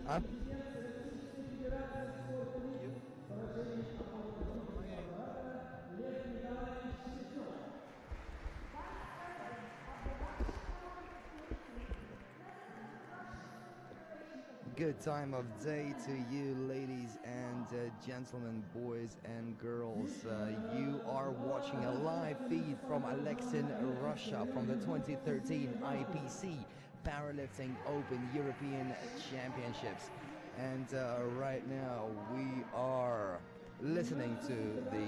Up. Good time of day to you, ladies and gentlemen, boys and girls. You are watching a live feed from Alexin, Russia, from the 2013 IPC Powerlifting Open European Championships. And right now we are listening to the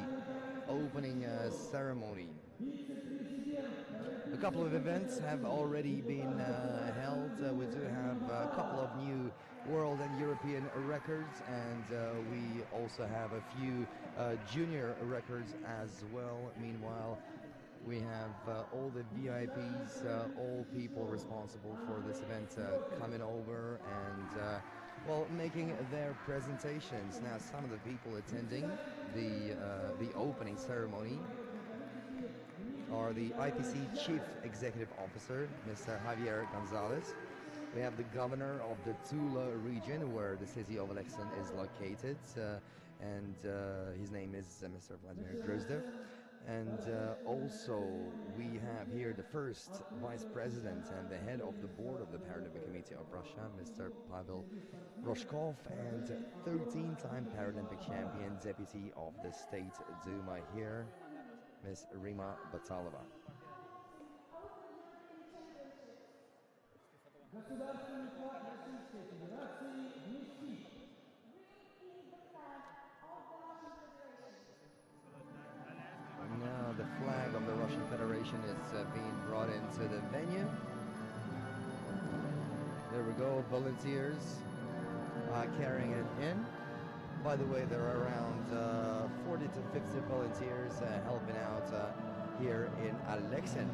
opening ceremony. A couple of events have already been held. We do have a couple of new world and European records, and we also have a few junior records as well. Meanwhile, we have all the VIPs, all people responsible for this event coming over and well, making their presentations. Now, some of the people attending the opening ceremony are the IPC Chief Executive Officer, Mr. Javier Gonzalez. We have the governor of the Tula region, where the city of Alexin is located, and his name is Mr. Vladimir Grozdev. And also we have here the first vice president and the head of the board of the Paralympic Committee of Russia, Mr. Pavel Roshkov, and 13-time Paralympic champion, deputy of the State Duma here, Ms. Rima Batalova. Now the flag of the Russian Federation is being brought into the venue. There we go, volunteers carrying it in. By the way, there are around 40 to 50 volunteers helping out here in Alexin.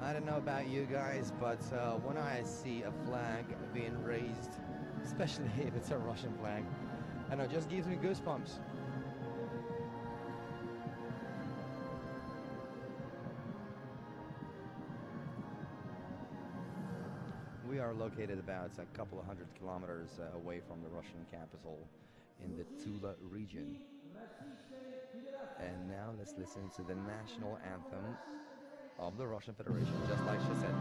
I don't know about you guys, but when I see a flag being raised, especially if it's a Russian flag, I know, it just gives me goosebumps. We are located about a couple of 100 kilometers away from the Russian capital in the Tula region. And now let's listen to the national anthem of the Russian Federation, just like she said.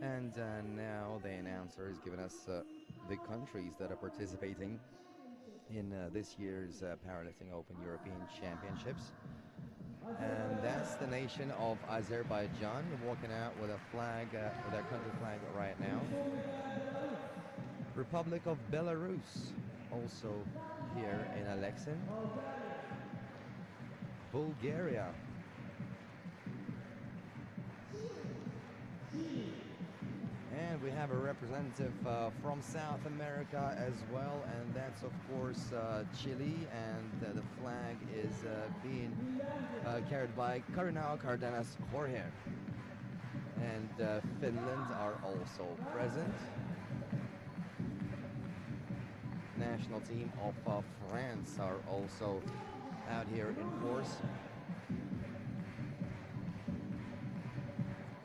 And now the announcer is giving us the countries that are participating in this year's Powerlifting Open European Championships. And that's the nation of Azerbaijan walking out with a flag, with their country flag right now. Republic of Belarus also here in Alexin. Bulgaria. And we have a representative from South America as well, and that's of course Chile, and the flag is being carried by Cardenal Cardenas Jorge. and Finland are also present. National team of France are also out here in force.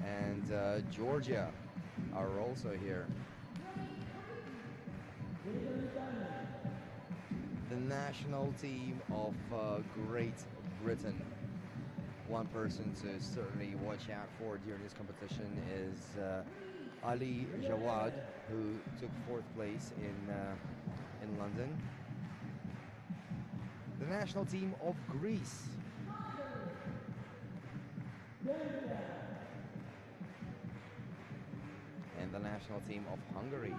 And Georgia are also here. The national team of Great Britain. One person to certainly watch out for during this competition is Ali Jawad, who took 4th place in London. The national team of Greece. And the national team of Hungary.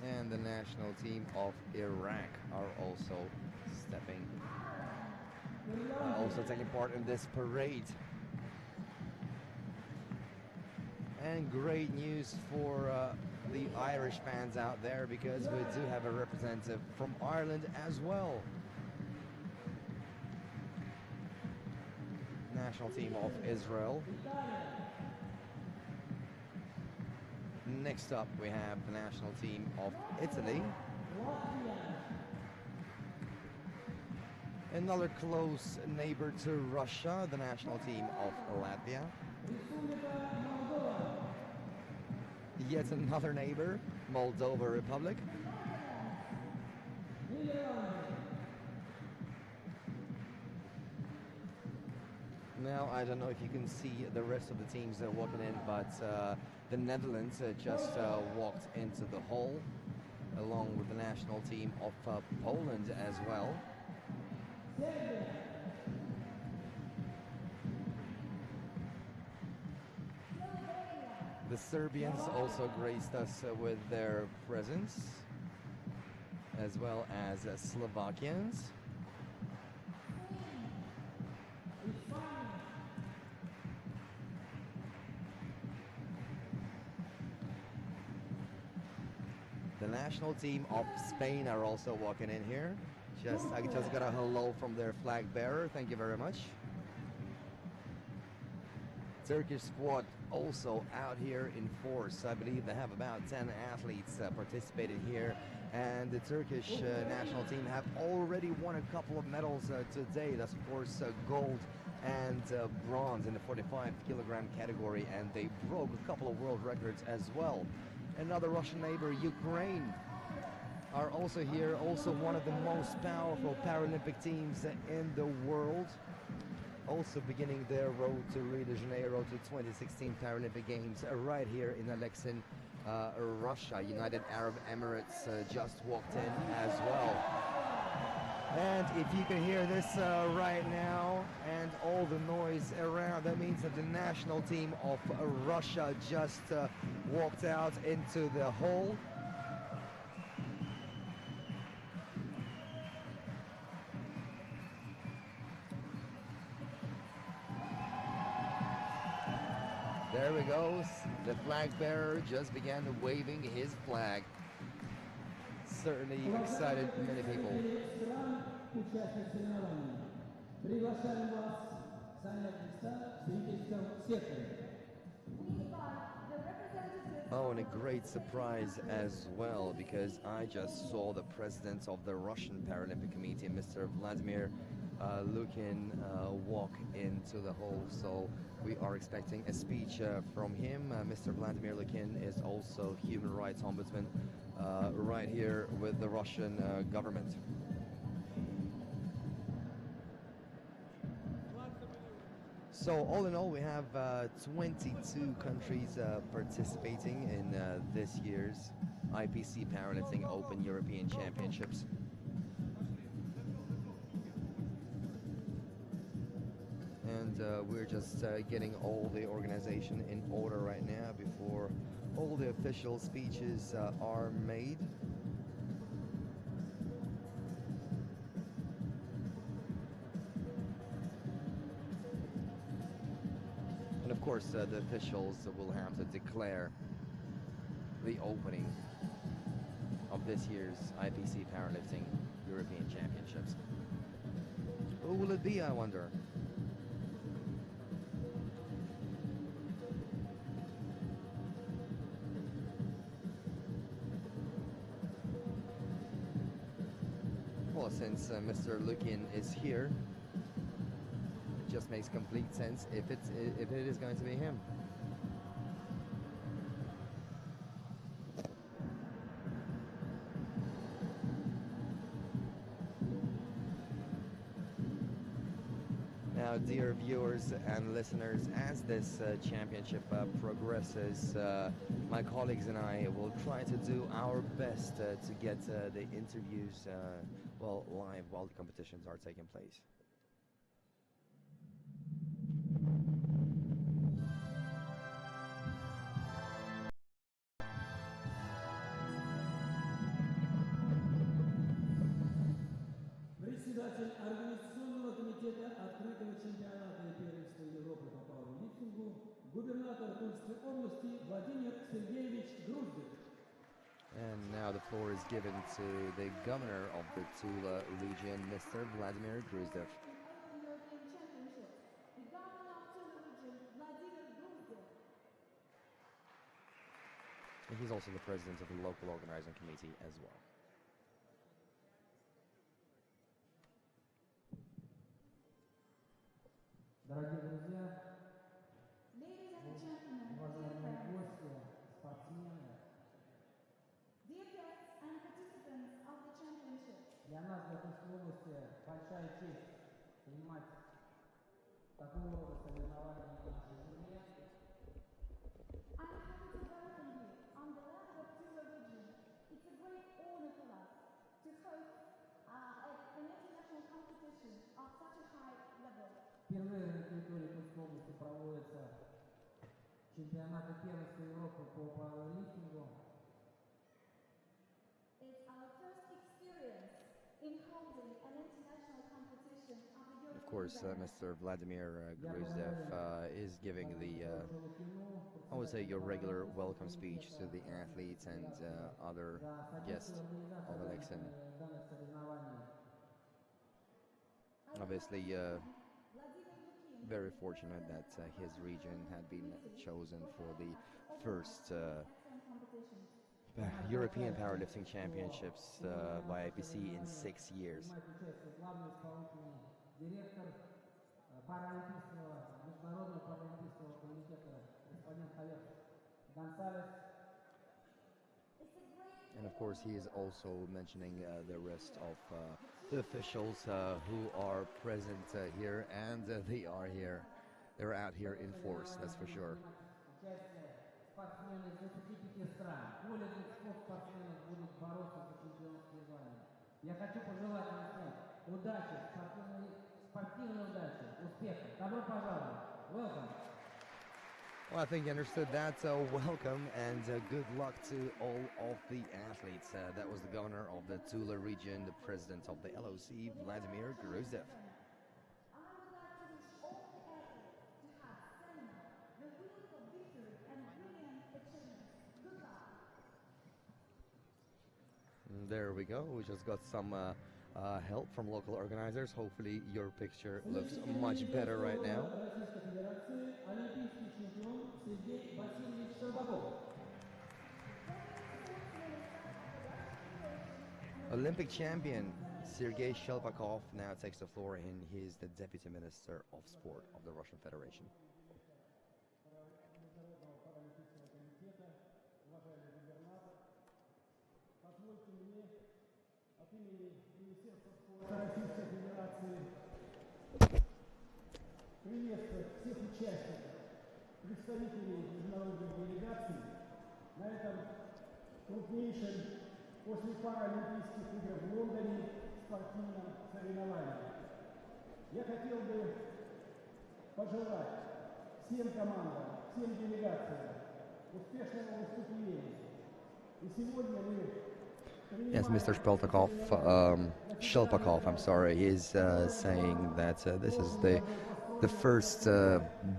And the national team of Iraq are also stepping, also taking part in this parade. And great news for the Irish fans out there, because we do have a representative from Ireland as well. National team of Israel. Next up we have the national team of Italy. Another close neighbor to Russia, the national team of Latvia. Yet another neighbor, Moldova Republic. Now, I don't know if you can see the rest of the teams that are walking in, but the Netherlands just walked into the hall, along with the national team of Poland as well. The Serbians also graced us with their presence, as well as Slovakians. The national team of Spain are also walking in here. I just got a hello from their flag bearer. Thank you very much. Turkish squad also out here in force. I believe they have about 10 athletes participating here, and the Turkish national team have already won a couple of medals today. That's of course gold and bronze in the 45 kilogram category, and they broke a couple of world records as well. Another Russian neighbor, Ukraine, are also here, also one of the most powerful Paralympic teams in the world. Also beginning their road to Rio de Janeiro to 2016 Paralympic Games right here in Alexin, Russia. United Arab Emirates just walked in as well. And if you can hear this right now and all the noise around, that means that the national team of Russia just walked out into the hall. There he goes. The flag bearer just began waving his flag. Certainly excited many people. Oh, and a great surprise as well, because I just saw the president of the Russian Paralympic Committee, Mr. Vladimir Lukin, walk into the hall. So we are expecting a speech from him. Mr. Vladimir Lukin is also human rights ombudsman right here with the Russian government. So all in all, we have 22 countries participating in this year's IPC Powerlifting Open European Championships. And we're just getting all the organization in order right now before all the official speeches are made. And of course, the officials will have to declare the opening of of this year's IPC Powerlifting European Championships. Who will it be, I wonder? Well, since Mr. Lukin is here, it just makes complete sense if it is going to be him. Now, dear viewers and listeners, as this championship progresses, my colleagues and I will try to do our best to get the interviews live while the competitions are taking place. Председатель Организационного комитета открытого чемпионата и первенства Европы по пауэрлифтингу, губернатор Тульской области Владимир Сергеевич Груздев. And now the floor is given to the governor of the Tula region, Mr. Vladimir Gruzdev. And he's also the president of the local organizing committee as well. Дорогие друзья, уважаемые гости, спортсмены, для нас в Тульской области большая честь принимать такого рода соревнования на нашей земле. Впервые на территории Тульской области проводятся чемпионаты первенства Европы по пауэрлифтингу. Of course, Mr. Vladimir Gruzdev is giving the, I would say, your regular welcome speech to the athletes and other guests of Alexin. Obviously, very fortunate that his region had been chosen for the first European Powerlifting Championships by IPC in 6 years. Директор Паралимпийского международного паралимпийского комитета господин Гонсалес. And of course, he is also mentioning the rest of the officials who are present here, and they are here. They're out here in force, that's for sure. Спортсмены из 25 стран. Более 200 спортсменов будут бороться за чемпионские звания. Я хочу пожелать вам всем удачи, спортивной удачи, успехов. Добро пожаловать. Welcome. Well, I think you understood that. So welcome and good luck to all of the athletes. That was the governor of the Tula region, the president of the LOC, Vladimir Gruzdev. There we go. We just got some help from local organizers. Hopefully your picture looks much better right now. Olympic champion Sergei Shelpakov now takes the floor, and he is the Deputy Minister of Sport of the Russian Federation. Российской Федерации приветствовать всех участников, представителей международных делегаций на этом крупнейшем после Паралимпийских игр в Лондоне спортивном соревновании. Я хотел бы пожелать всем командам, всем делегациям успешного выступления. И сегодня мы Yes, Mr. Shelpakov, I'm sorry, is saying that this is the the first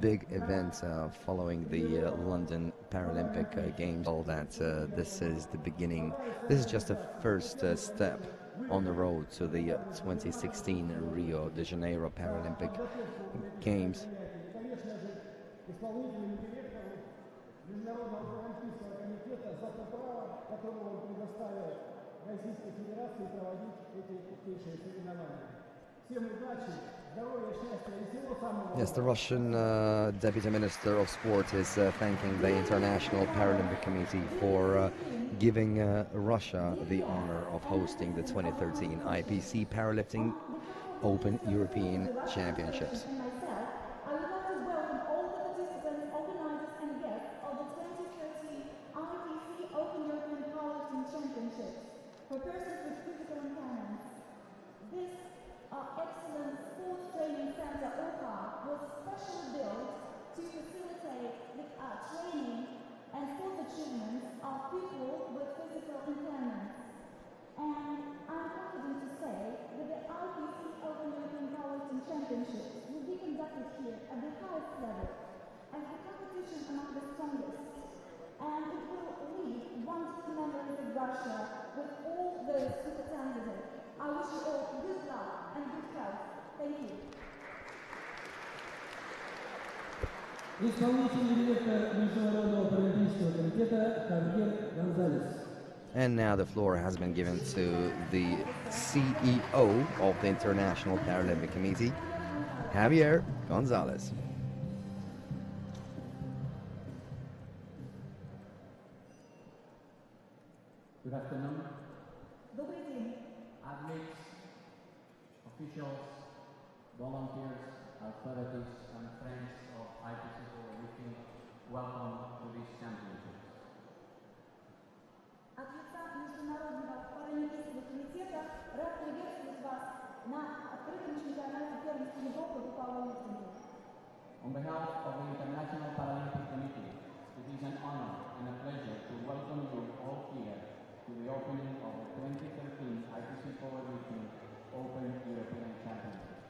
big event following the London Paralympic Games. All that this is the beginning. This is just a first step on the road to the 2016 Rio de Janeiro Paralympic Games. Yes, the Russian Deputy Minister of Sport is thanking the International Paralympic Committee for giving Russia the honor of hosting the 2013 IPC Powerlifting Open European Championships. I would like to welcome all the participants, organizers and guests of the 2013 IPC Open European Powerlifting Championships for persons with physical impairments. This excellent sports training center, OPA, was specially built to facilitate the training and sports achievements of people with physical impairments. And I'm confident to say that the IPC Open European Powerlifting Championships will be conducted here at the highest level as the competition among the strongest. And it will leave wonderful memories of Russia with all those super candidates. I wish you all good luck and good health. Thank you. Исполнительный директор Международного паралимпийского комитета Хавьер Гонзалес. And now the floor has been given to the CEO of the International Paralympic Committee, Javier Gonzalez. Good afternoon. Добрый день. Athletes, officials, volunteers, authorities, and friends of IPC Powerlifting, welcome to this championship. От лица Международного паралимпийского комитета рад приветствовать вас на открытом чемпионате первенства Европы по пауэрлифтингу. On behalf of the International Paralympic Committee, it is an honor and a pleasure to welcome you all here to the opening of the 2013 IPC Powerlifting Open European Championships.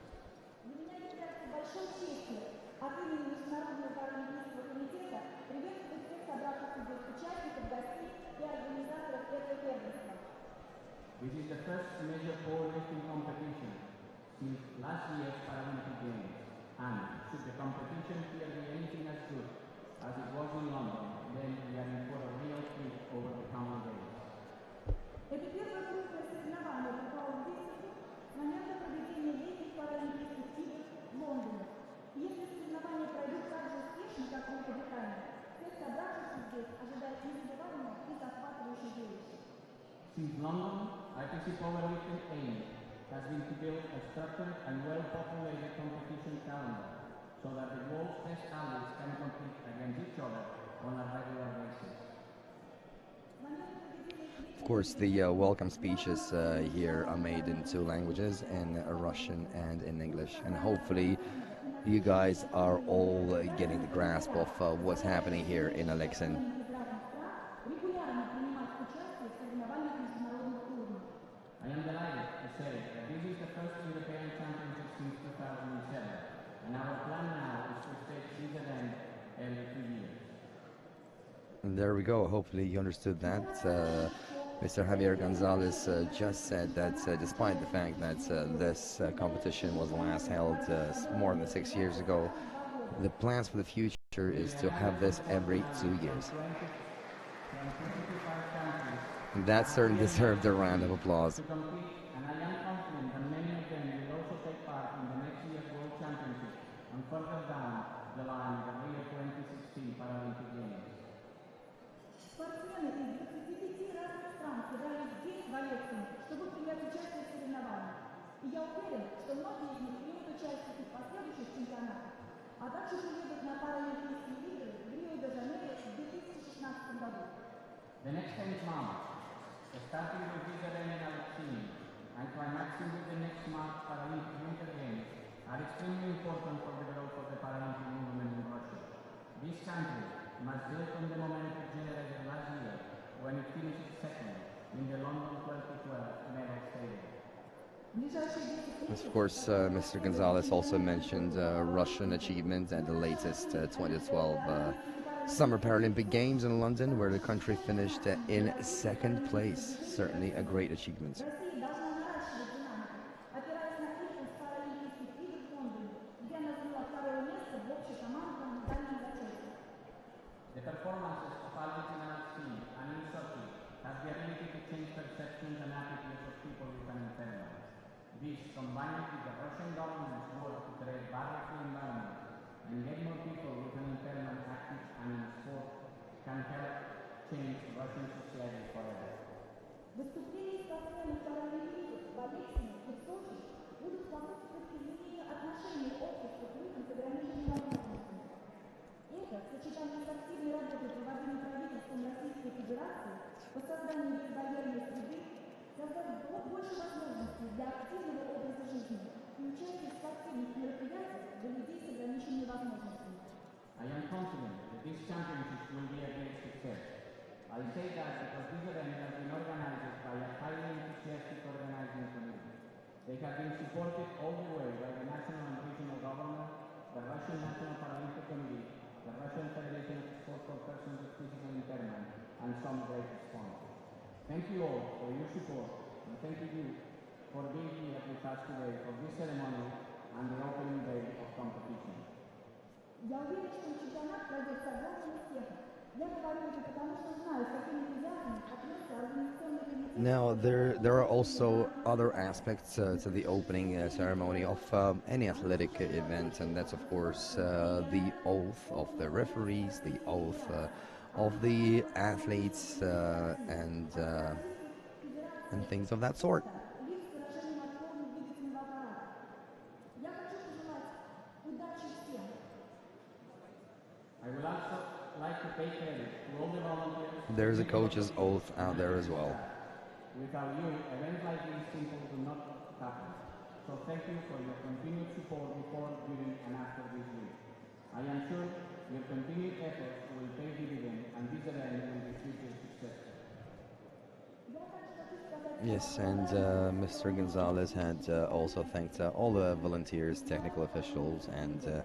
Для меня является большой честью от имени Международного паралимпийского комитета приветствовать всех собравшихся здесь участников, гостей и организаторов этого первенства. This is the first major powerlifting competition since last year's Paralympic Games, and should the competition here be anything as good as it was in London, then we are in for a real treat over the coming days. Это первое крупное соревнование по пауэрлифтингу с момента проведения летних паралимпийских игр в Лондоне. И если соревнования пройдут так же успешно, как в Великобритании, всех собравшихся здесь ожидает незабываемое и захватывающее зрелище. Since London, IPC Powerlifting aim has been to build a structured and well-populated competition calendar so that the world's best athletes can compete against each other on a regular basis. Of course, the welcome speeches here are made in two languages, in Russian and in English. And hopefully you guys are all getting the grasp of what's happening here in Alexin. I am delighted to say that this is the first European Championship since 2007, and our plan now is to stage this event every 2 years. And there we go. Hopefully you understood that. Mr. Javier Gonzalez just said that despite the fact that this competition was last held more than 6 years ago, the plans for the future is to have this every 2 years. And that certainly deserved a round of applause. To compete, and I am confident that many of them will also take part in the next year's World Championship and further down the line the Rio 2016 Paralympic Games. Спортсмены из 25 разных стран собрались здесь, в Алексине, чтобы принять участие в соревнованиях. И я уверен, что многие из них примут участие в последующих чемпионатах, а также приедут на Паралимпийские игры в Рио-де-Жанейро в 2016 году. The next 10 months, starting with this event in Alexin and climaxing with the next March Paralympic Winter Games, are extremely important for the growth of the Paralympic movement in Russia. This country must build on the momentum generated last year when it finished second in the London 2012 medal stadium. В ближайшие 10 Of course, Mr. Gonzalez also mentioned Russian achievements at the latest 2012 Summer Paralympic Games in London, where the country finished in second place. Certainly a great achievement. Россия должна наращивать динамику, опираясь на импульс паралимпийских игр в Лондоне, где она заняла второе место в общекомандном медальном зачете. The performances of Argentina team and in Sochi have the ability to change perceptions and attitudes of people with an impairment. This, combined with the Russian government's work to create barrier-free environment and get more people with an impairment active and in sport, can help change Russian society forever. Выступления спортсменов паралимпийцев в Алексине и в Сочи будут способствовать изменению отношений общества к людям с ограниченными возможностями. Это, в сочетании с активной работой, проводимой правительством Российской Федерации по созданию безбарьерной среды, создаст больше возможностей для активного образа жизни и участия в спортивных мероприятиях для людей с ограниченными возможностями. I am confident that this championship will be a great success. I say that because this event has been organized by a highly enthusiastic organizing committee. They have been supported all the way by the national and regional government, the Russian National Paralympic Committee, the Russian Federation of Sport for Persons with Physical Impairment, and some great sponsors. Thank you all for your support, and thank you for being here with us today for this ceremony and the opening day of competition. Я уверен, что чемпионат пройдет с огромным успехом. Я говорю это потому, что знаю, с каким энтузиазмом отнесся организационный комитет. Now, there are also other aspects to the opening ceremony of any athletic event, and that's, of course, the oath of the referees, the oath of the athletes, and things of that sort. Лиц с выражением от полного двигательного аппарата. Я хочу пожелать удачи всем. I would also like to pay credit to all the volunteers. There's a coach's oath out there as well. Without you, events like this simply do not happen. So thank you for your continued support before, during, and after this week. I am sure your continued efforts will pay dividend, and this event will be future successful. Yes, and Mr. Gonzalez had also thanked all the volunteers, technical officials, and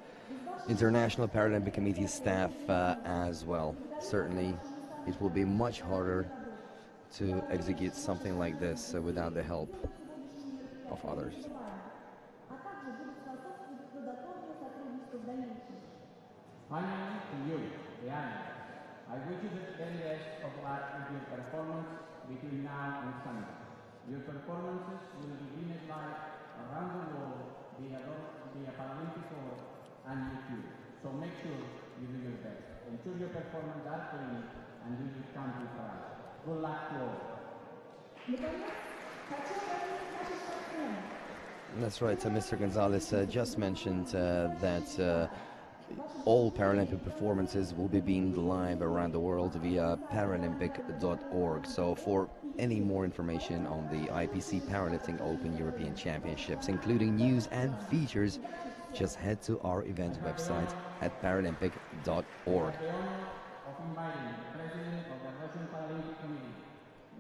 International Paralympic Committee staff as well. Certainly, it will be much harder to execute something like this without the help of others. Finally, to you, the athletes, I wish you the very best of luck with your performance between now and Sunday. Your performances will be beamed live around the world via Paralympic Org and YouTube. So make sure you do your best. Ensure your performance are clean and do your country proud. Good luck to all. That's right, Mr. Gonzalez just mentioned that all Paralympic performances will be beamed live around the world via Paralympic.org. So for any more information on the IPC Powerlifting Open European Championships, including news and features, just head to our event website at Paralympic.org. The honor of inviting the President of the Russian Paralympic Committee,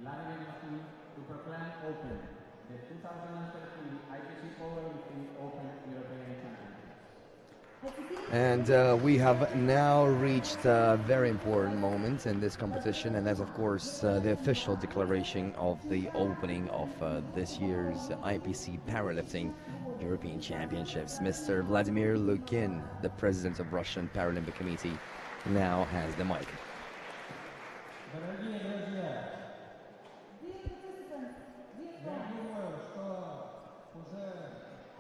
Vladimir Putin, to proclaim open the 2013 IPC Powerlifting Open European Championships. And we have now reached a very important moment in this competition, and that's of course the official declaration of the opening of this year's IPC Powerlifting European Championships. Mr. Vladimir Lukin, the president of Russian Paralympic Committee, now has the mic. Дорогие друзья, я думаю, что уже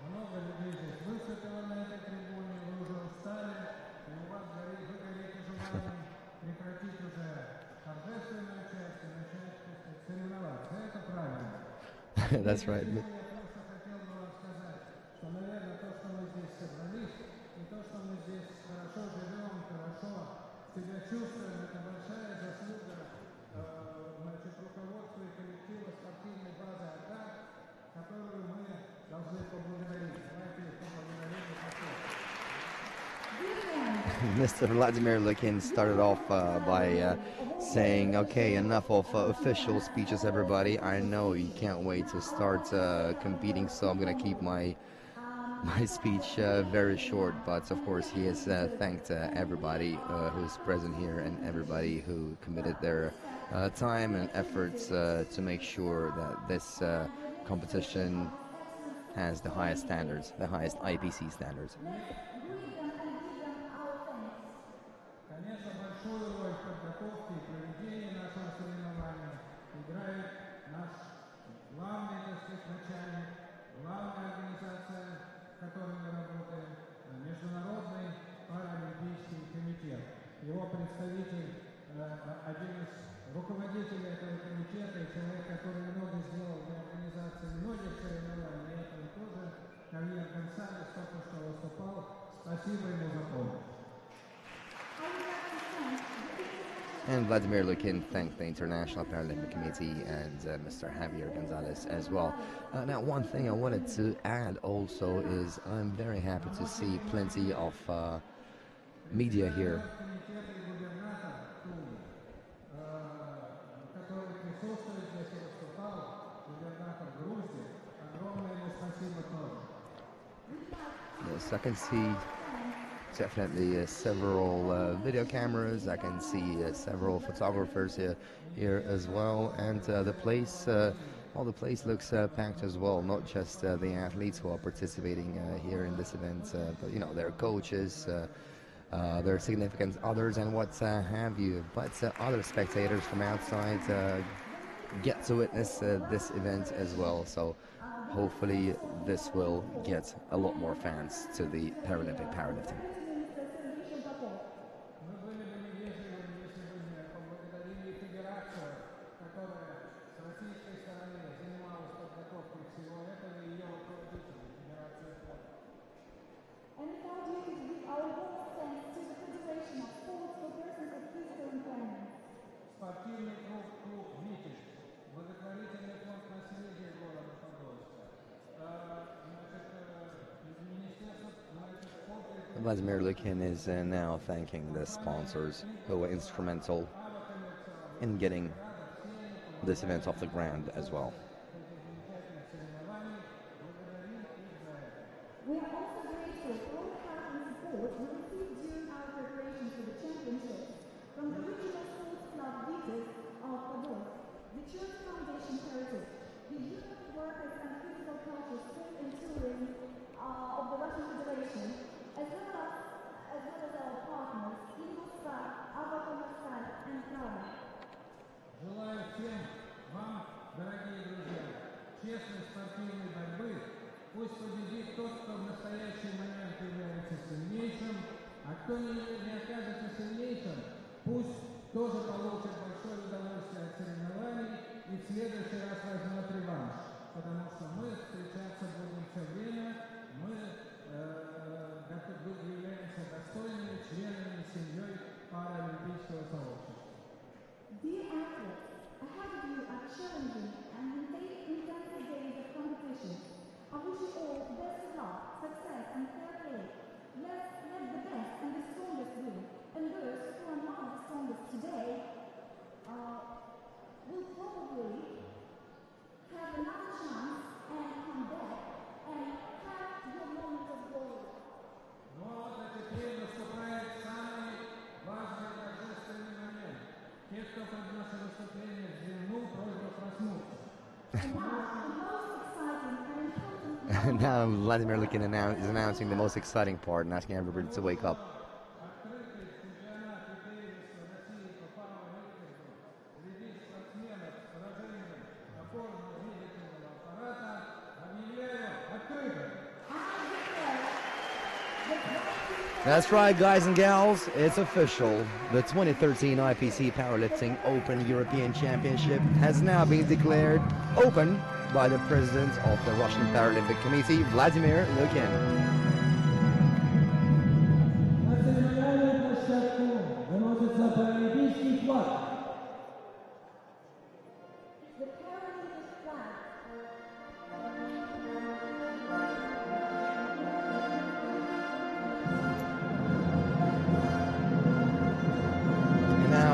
много людей здесь выступило на этой трибуне, вы уже устали, и у вас вы горите желанием прекратить уже торжественную часть и начать соревноваться. Это правильно. That's right. Я просто хотел бы вам сказать, что, наверное, то, что мы здесь собрались, и то, что мы здесь хорошо живем, хорошо себя чувствуем, это большая заслуга руководства и коллектива спортивной базы «Агат», которую мы должны поблагодарить. Давайте их поблагодарим и похлопаем. Mr. Vladimir Lukin started off by saying, okay, enough of official speeches, everybody. I know you can't wait to start competing, so I'm gonna keep my speech very short. But of course, he has thanked everybody who's present here and everybody who committed their time and efforts to make sure that this competition has the highest standards, the highest IPC standards. Конечно, большую роль в подготовке и проведении нашего соревнования играет наш главный, так сказать, начальник, главная организация, в которой мы работаем, Международный Паралимпийский комитет. Его представитель, один из руководителей этого комитета и человек, который много сделал для организации многих соревнований, и этого тоже, Javier González, только что выступал. Спасибо ему за помощь. And Vladimir Lukin thanked the International Paralympic Committee and Mr. Javier Gonzalez as well. Now, one thing I wanted to add also is I'm very happy to see plenty of media here. Yes, I can see definitely several video cameras. I can see several photographers here as well, and the place looks packed as well. Not just the athletes who are participating here in this event, but you know, their coaches, their significant others, and what have you. But other spectators from outside get to witness this event as well. So hopefully this will get a lot more fans to the Paralympic powerlifting. Vladimir Lukin is now thanking the sponsors who were instrumental in getting this event off the ground as well. We are also grateful for all the help and support we received during our preparation for the championships from the regional sports club leaders of Padov, the Church Foundation Heritage, the Union of Workers and Physical Culture Sport and Tourism of the Russian Federation, as well as our partners, Ingolstadt, Avakommersal and Prada. Желаю всем вам, дорогие друзья, честной спортивной борьбы. Пусть победит тот, кто в настоящий момент является сильнейшим, а кто не окажется сильнейшим, пусть тоже получит большое удовольствие от соревнований и в следующий раз возьмет реванш, потому что мы встречаться будем все время, мы являемся достойными членами семьей паралимпийского сообщества. Dear athletes, ahead of you are challenging and intensive days of competition. I wish you all the best of luck, success and fair play. Let the best and the strongest win. And those who are not the strongest today will probably have another chance and come back and have your moment of glory. Ну вот, а теперь наступает самый важный торжественный момент. Те, кто под наше выступление взглянул, просьба проснуться. Now Vladimir Lukin is announcing the most exciting part and asking everybody to wake up. That's right, guys and gals, it's official. The 2013 IPC Powerlifting Open European Championship has now been declared open by the president of the Russian Paralympic Committee, Vladimir Lukin.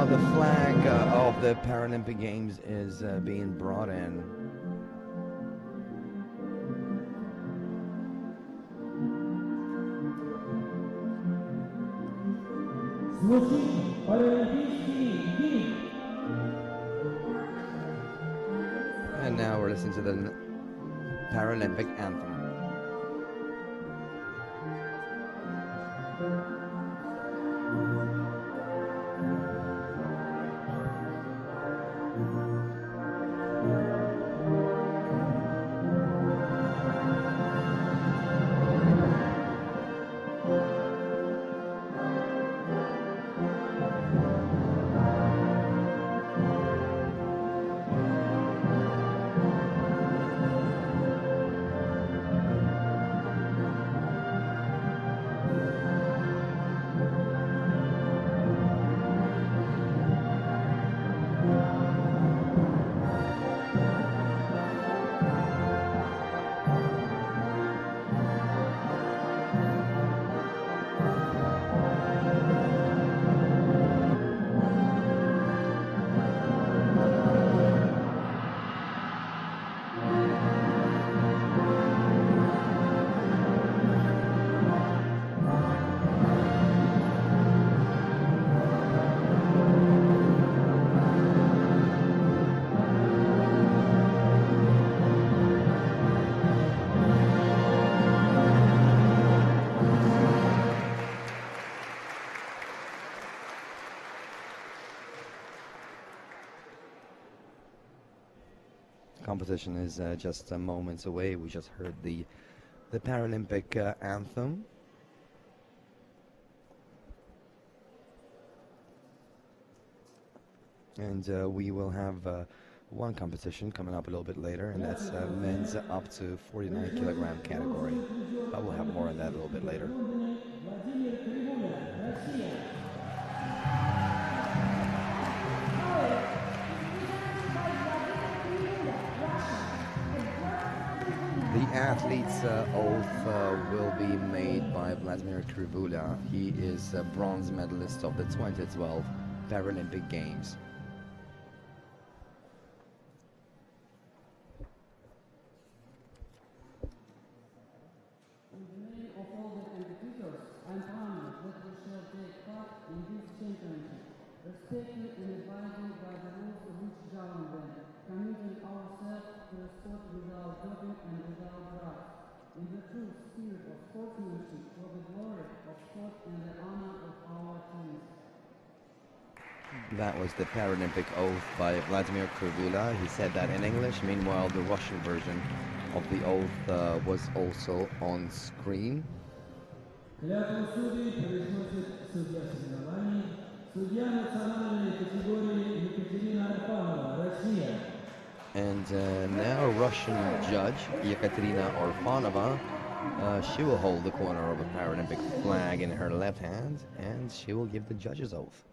The flag the Paralympic Games is being brought in. Звучит Паралимпийский гимн. And now we're listening to the Paralympic anthem. Competition is just moments away. We just heard the Paralympic anthem. And we will have one competition coming up a little bit later, and that's men's up to 49 kilogram category. But we'll have more on that a little bit later. The athlete's oath will be made by Vladimir Krivula. He is a bronze medalist of the 2012 Paralympic Games. In the name of all the competitors, I'm honored that we shall take part in this championship, respecting and abiding by the rules which govern them, committing ourselves to a sport without doping and without drugs, in the true spirit of sportsmanship for the glory of sport and the honor of our teams. That was the Paralympic oath by Vladimir Krivula. He said that in English. Meanwhile, the Russian version of the oath was also on screen. Клятву судей произносит судья соревнований, судья национальной категории Екатерина Арфанова, Россия. And now Russian judge Ekaterina Orfanova, she will hold the corner of a Paralympic flag in her left hand, and she will give the judge's oath.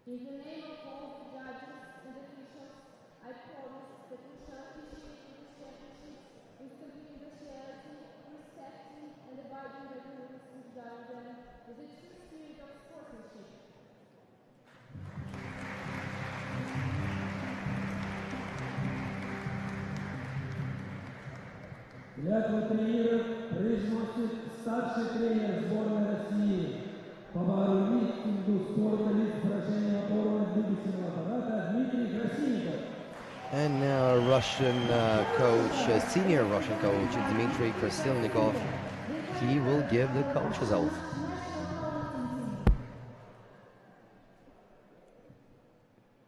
In the name of all the judges and officials, I promise that we shall officiate these championships with complete impartiality, respecting and abiding by the rules which govern them, with the true spirit of sportsmanship. Клятву тренеров произносит старший тренер сборной России по паралимпийскому спорту лиц поражения опорно-двигательного аппарата Дмитрий Красильников. And now Russian coach, senior Russian coach Dmitry Krasilnikov, he will give the coach's oath.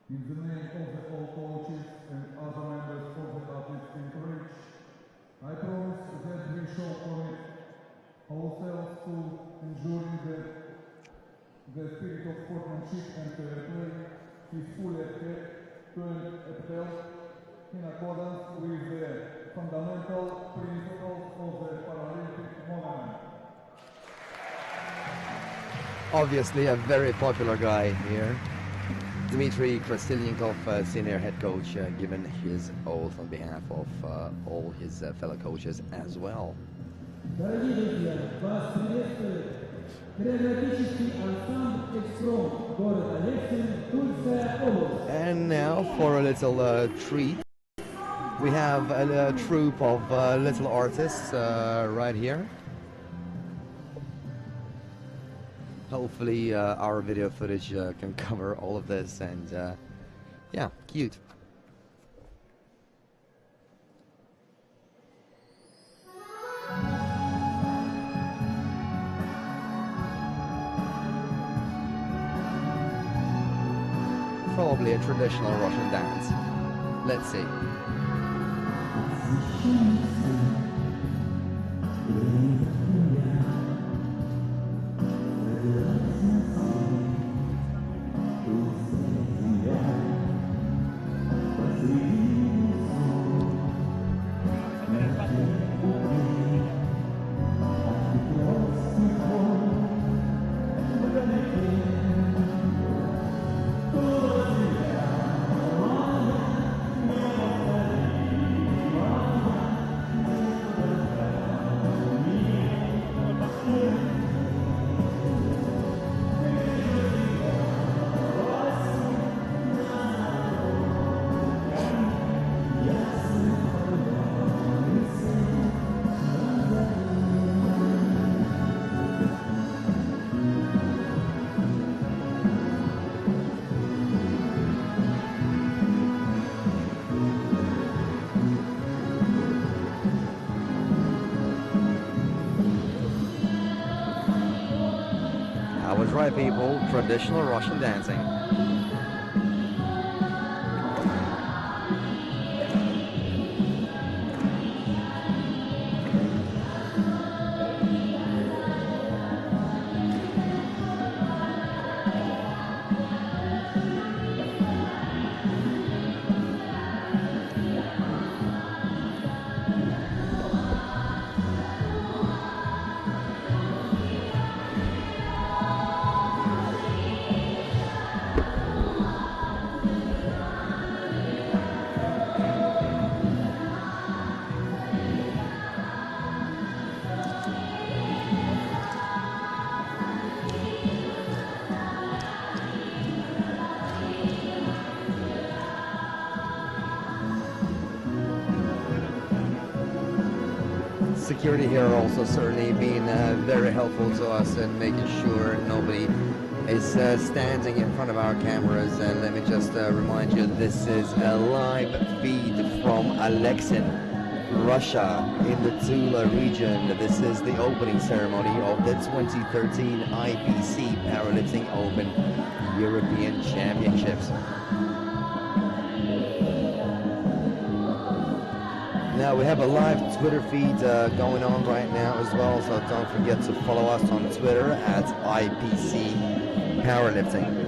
In the name of all coaches and other members of the athletic courage, I promise that we shall commit ourselves to ensuring the spirit of sportsmanship and fair play is fully upheld in accordance with the fundamental principles of the Paralympic movement. Obviously a very popular guy here. Dmitry Krasilnikov, senior head coach, given his oath on behalf of all his fellow coaches as well. Дорогие друзья, вас приветствует Хореографический ансамбль «Экспром», город Алексин, Тульская область. And now for a little treat. We have a troupe of little artists right here. Hopefully our video footage can cover all of this, and yeah, cute. Probably a traditional Russian dance. Let's see. I was right, people. Traditional Russian dancing. Security here also certainly been very helpful to us in making sure nobody is standing in front of our cameras. And let me just remind you, this is a live feed from Alexin, Russia, in the Tula region. This is the opening ceremony of the 2013 IPC Powerlifting Open European Championships. Now we have a live Twitter feed going on right now as well, so don't forget to follow us on Twitter at IPC Powerlifting.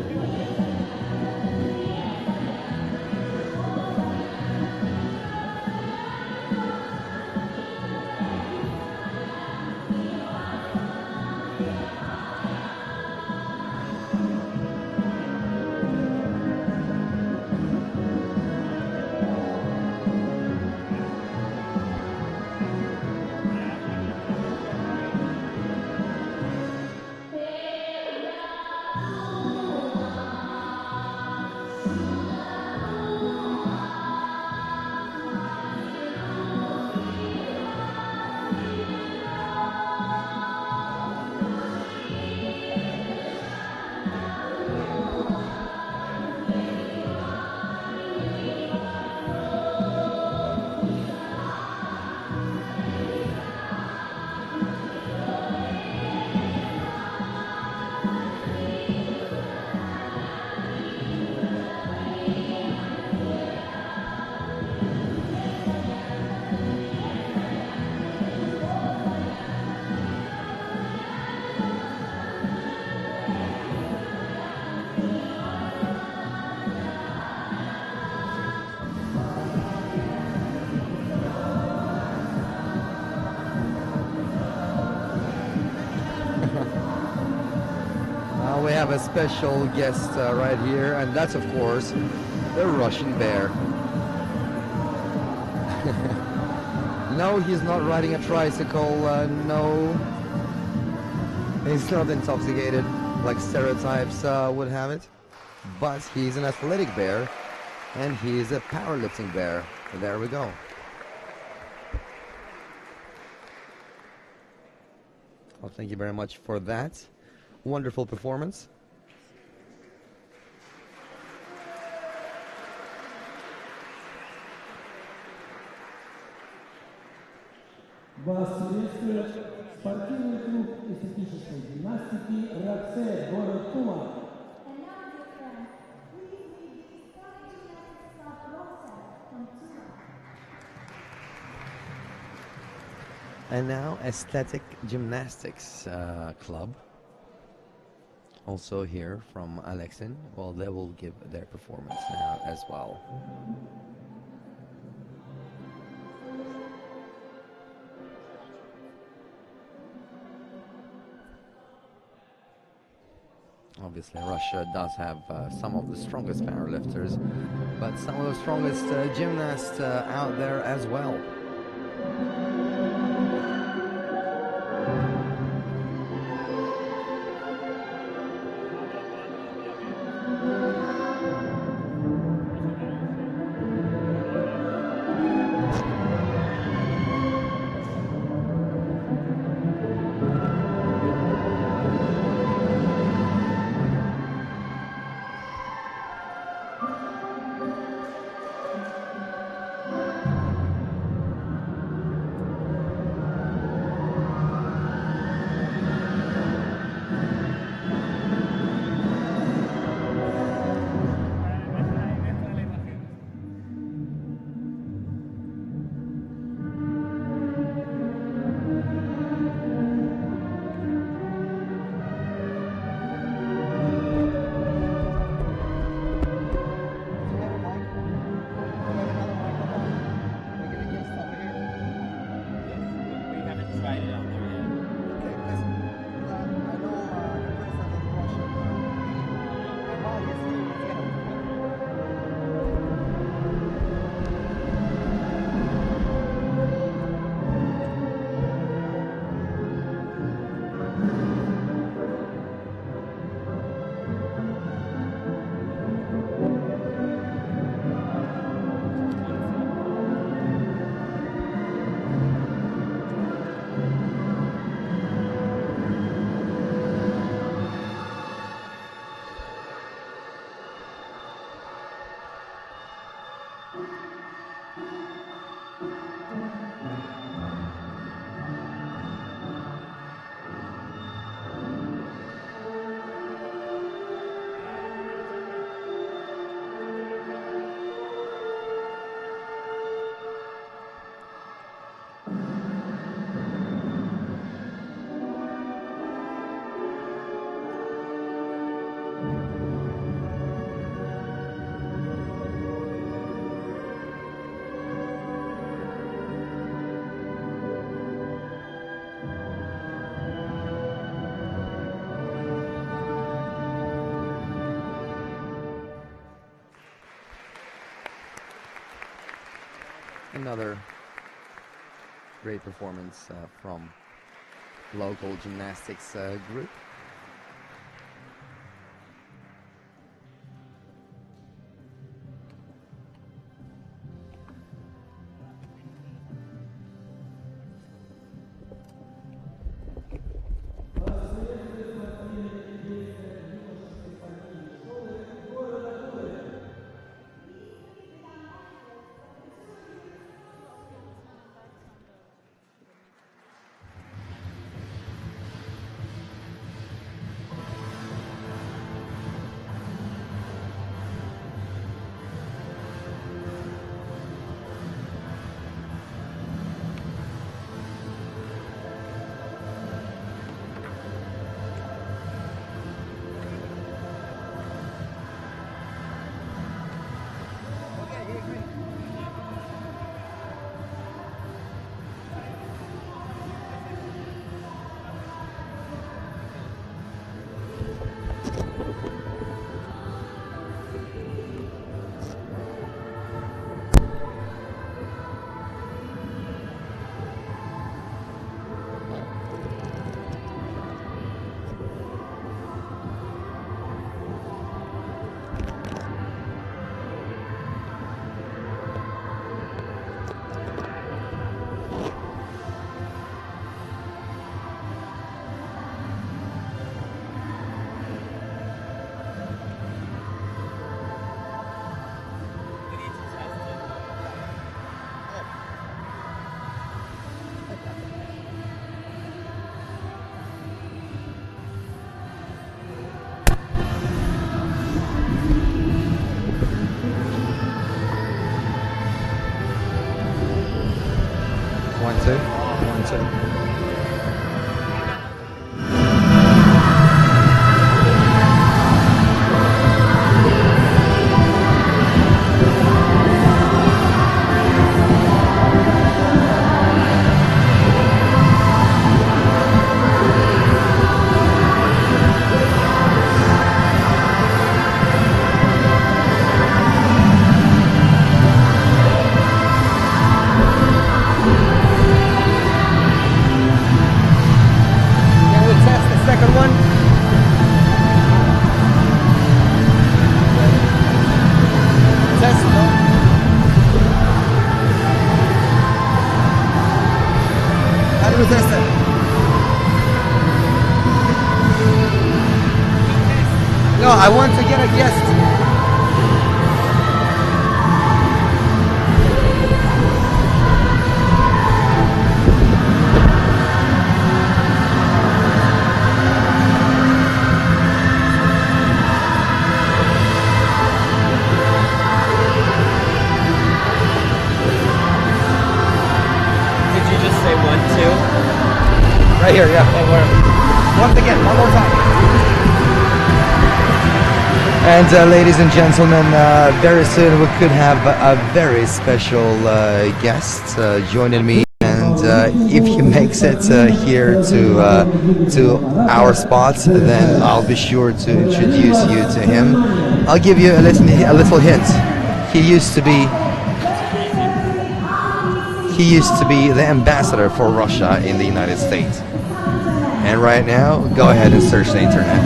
We have a special guest right here, and that's of course the Russian bear. No, he's not riding a tricycle, no. He's not intoxicated like stereotypes would have it, but he's an athletic bear, and he's a powerlifting bear. There we go. Well, thank you very much for that wonderful performance. Вас приветствует спортивный клуб эстетической гимнастики «Раксе», город Тула. And now, dear friends, please meet the Sporting Gymnastics Club Roxette from Tula. And now Aesthetic Gymnastics Club, also here from Alexin. Well, they will give their performance now as well. Obviously, Russia does have some of the strongest powerlifters, but some of the strongest gymnasts out there as well. Another great performance from local gymnastics group. 1, 2. 1, 2. Second one. Test. How do we test it? No, I want to get a guest. Right here, yeah. Once again, one more time. And ladies and gentlemen, very soon we could have a very special guest joining me. And if he makes it here to our spot, then I'll be sure to introduce you to him. I'll give you a little hint. He used to be the ambassador for Russia in the United States. And right now, go ahead and search the internet.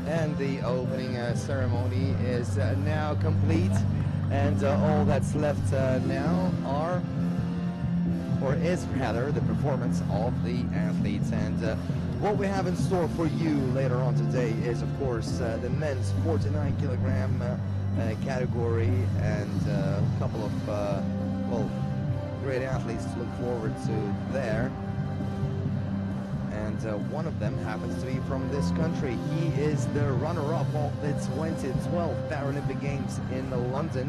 And the opening ceremony is now complete, and all that's left now is rather the performance of the athletes. And what we have in store for you later on today is, of course, the men's 49 kilogram category, and a couple of great athletes to look forward to there. And one of them happens to be from this country. He is the runner-up of the 2012 Paralympic Games in London,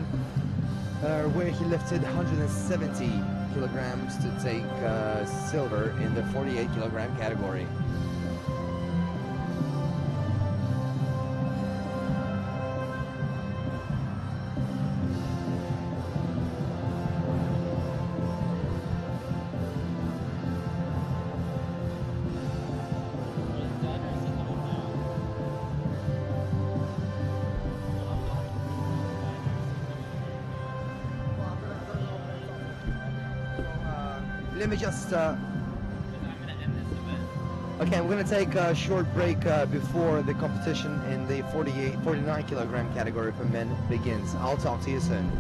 where he lifted 170 kilograms to take silver in the 48 kilogram category. Let me just okay, I'm gonna take a short break before the competition in the 49 kilogram category for men begins. I'll talk to you soon.